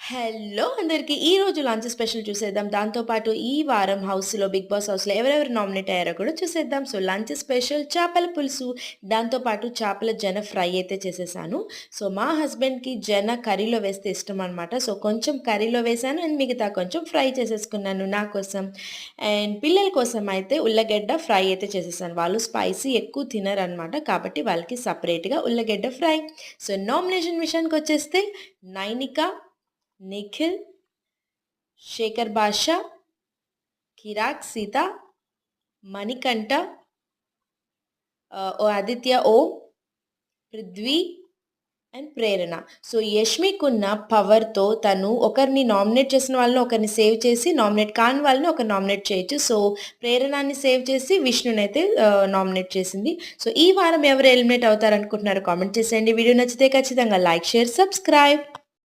Hello అందరికి. ఈరోజు lunch special చూసేద్దాం. దాంతో పాటు ఈ వారం హౌస్‌లో 'బిగ్ బాస్' హౌస్‌లో ఎవరెవరు నామినేట్ అయ్యారో కూడా చూసేద్దాం. సో, లంచ్ స్పెషల్ చేపల పులుసు, దాంతో పాటు చేపల జన ఫ్రై అయితే చేసేసాను. సో, మా హస్బెండ్‌కి జన కర్రీలో వేస్తే ఇష్టమనమాట. సో, కొంచెం కర్రీలో వేశాను అండ్ మిగతా కొంచెం ఫ్రై చేసేసుకున్నాను నా కోసం. అండ్ పిల్లల కోసం అయితే ఉల్లగడ్డ ఫ్రై అయితే చేసేసాను. వాళ్ళు స్పైసీ ఎక్కువ తినరనమాట. కాబట్టి వాళ్ళకి సెపరేట్‌గా ఉల్లగడ్డ ఫ్రై. సో, నామినేషన్ విషయానికొచ్చేస్తే నైనిక, నిఖిల్, శేఖర్ బాషా, కిరాక్ సీత, మణికంఠ, ఆదిత్య ఓం, పృథ్వీ అండ్ ప్రేరణ. సో, యష్మికున్న పవర్‌తో తను ఒకరిని నామినేట్ చేసిన వాళ్ళని ఒకరిని సేవ్ చేసి, నామినేట్ కాని వాళ్ళని ఒకరిని నామినేట్ చేయొచ్చు. సో, ప్రేరణని సేవ్ చేసి విష్ణునైతే నామినేట్ చేసింది. సో, ఈ వారం ఎవరు ఎలిమినేట్ అవుతారనుకుంటున్నారో కామెంట్ చేసేయండి. వీడియో నచ్చితే ఖచ్చితంగా లైక్, షేర్, సబ్స్క్రైబ్.